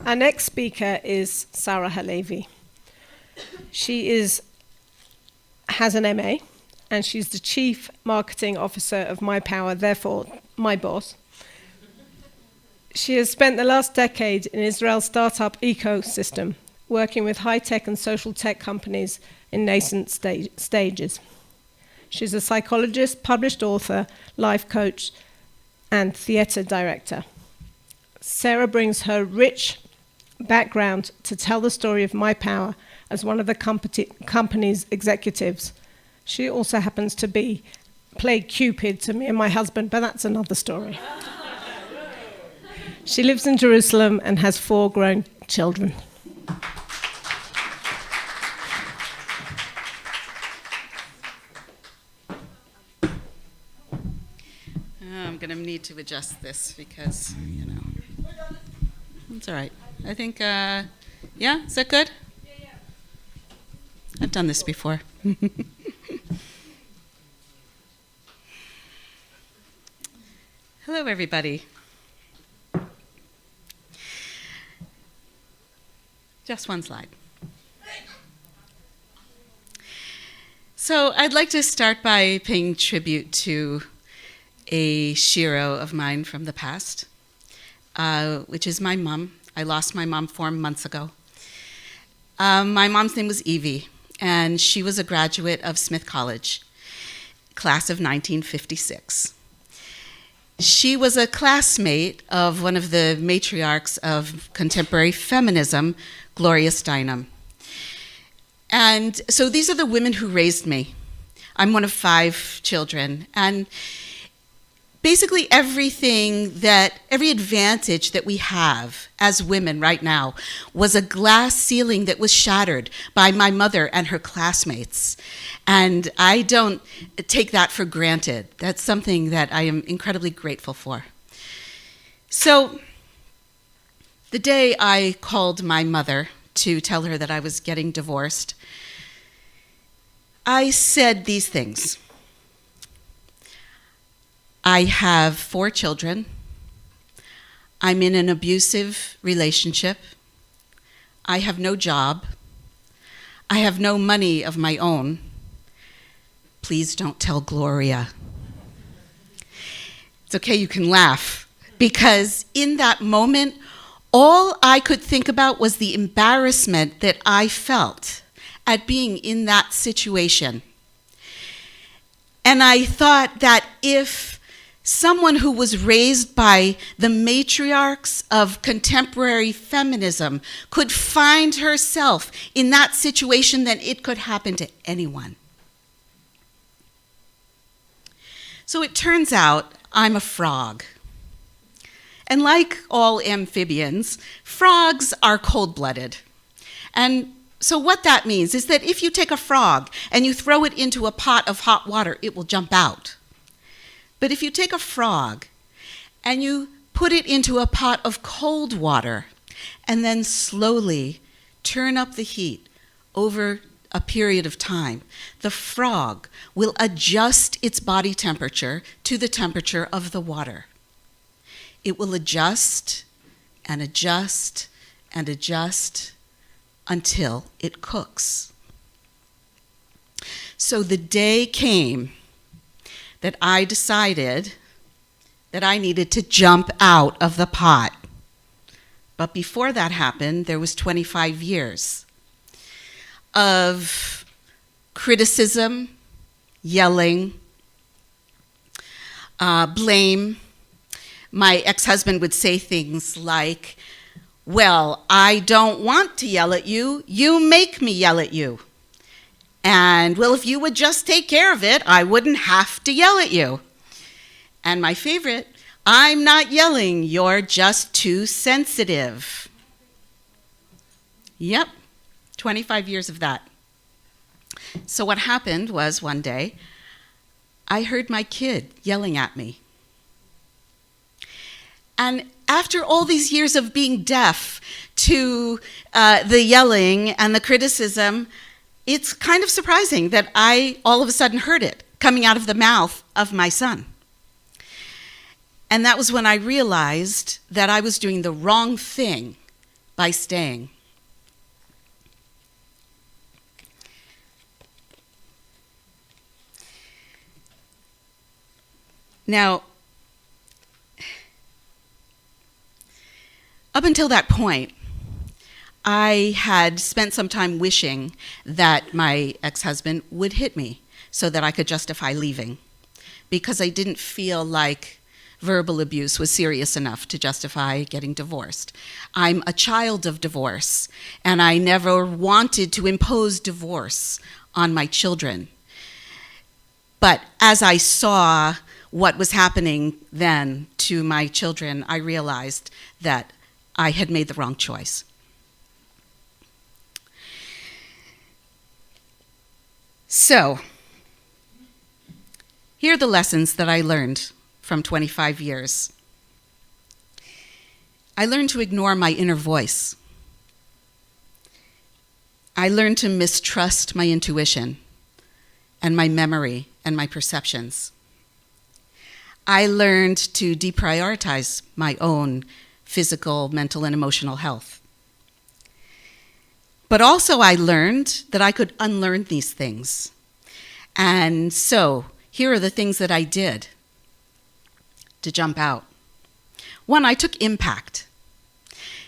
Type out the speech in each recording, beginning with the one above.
Our next speaker is Sara Halevi. She has an MA, and she's the Chief Marketing Officer of MyPwr, therefore my boss. She has spent the last decade in Israel's startup ecosystem, working with high-tech and social tech companies in nascent stages. She's a psychologist, published author, life coach, and theatre director. Sara brings her rich background to tell the story of MyPwr as one of the company's executives. She also happens to play Cupid to me and my husband, but that's another story. She lives in Jerusalem and has 4 grown children. I'm going to need to adjust this because, it's all right. I think, yeah, is that good? Yeah. I've done this before. Hello, everybody. Just one slide. So I'd like to start by paying tribute to a shiro of mine from the past, which is my mom. I lost my mom 4 months ago. My mom's name was Evie, and she was a graduate of Smith College, class of 1956. She was a classmate of one of the matriarchs of contemporary feminism, Gloria Steinem. And so these are the women who raised me. I'm one of 5 children, and basically every advantage that we have as women right now was a glass ceiling that was shattered by my mother and her classmates. And I don't take that for granted. That's something that I am incredibly grateful for. So the day I called my mother to tell her that I was getting divorced, I said these things. I have 4 children. I'm in an abusive relationship. I have no job. I have no money of my own. Please don't tell Gloria. It's okay, you can laugh, because in that moment, all I could think about was the embarrassment that I felt at being in that situation. And I thought that if someone who was raised by the matriarchs of contemporary feminism could find herself in that situation, then it could happen to anyone. So it turns out I'm a frog. And like all amphibians, frogs are cold-blooded. And so what that means is that if you take a frog and you throw it into a pot of hot water, it will jump out. But if you take a frog and you put it into a pot of cold water and then slowly turn up the heat over a period of time, the frog will adjust its body temperature to the temperature of the water. It will adjust and adjust and adjust until it cooks. So the day came that I decided that I needed to jump out of the pot. But before that happened, there was 25 years of criticism, yelling, blame. My ex-husband would say things like, "Well, I don't want to yell at you. You make me yell at you. And, well, if you would just take care of it, I wouldn't have to yell at you." And my favorite, "I'm not yelling, you're just too sensitive." Yep, 25 years of that. So what happened was one day, I heard my kid yelling at me. And after all these years of being deaf to the yelling and the criticism, it's kind of surprising that I all of a sudden heard it coming out of the mouth of my son. And that was when I realized that I was doing the wrong thing by staying. Now, up until that point, I had spent some time wishing that my ex-husband would hit me so that I could justify leaving, because I didn't feel like verbal abuse was serious enough to justify getting divorced. I'm a child of divorce, and I never wanted to impose divorce on my children. But as I saw what was happening then to my children, I realized that I had made the wrong choice. So, here are the lessons that I learned from 25 years. I learned to ignore my inner voice. I learned to mistrust my intuition and my memory and my perceptions. I learned to deprioritize my own physical, mental, and emotional health. But also I learned that I could unlearn these things. And so here are the things that I did to jump out. One, I took Impact.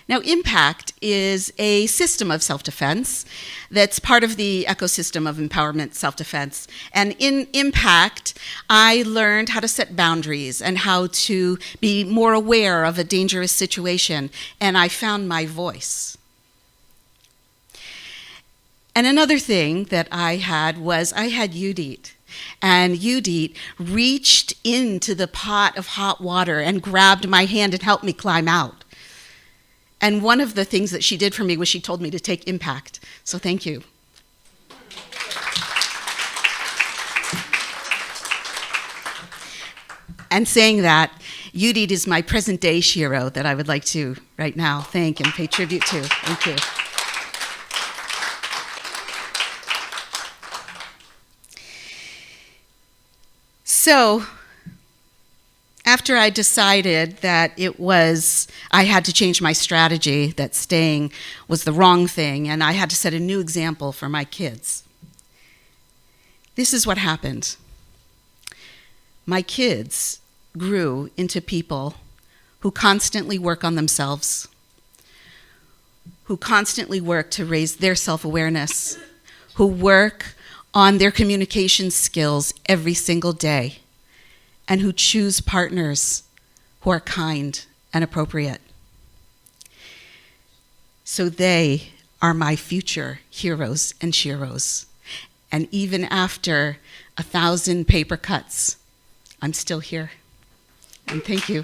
Now, Impact is a system of self-defense that's part of the ecosystem of empowerment self-defense. And in Impact, I learned how to set boundaries and how to be more aware of a dangerous situation, and I found my voice. And another thing that I had was I had Judith. And Judith reached into the pot of hot water and grabbed my hand and helped me climb out. And one of the things that she did for me was she told me to take Impact. So thank you. And saying that, Judith is my present-day Shiro that I would like to right now thank and pay tribute to. Thank you. So, after I decided that I had to change my strategy, that staying was the wrong thing, and I had to set a new example for my kids, this is what happened. My kids grew into people who constantly work on themselves, who constantly work to raise their self-awareness, who work on their communication skills every single day, and who choose partners who are kind and appropriate. So they are my future heroes and sheroes. And even after 1,000 paper cuts, I'm still here. And thank you.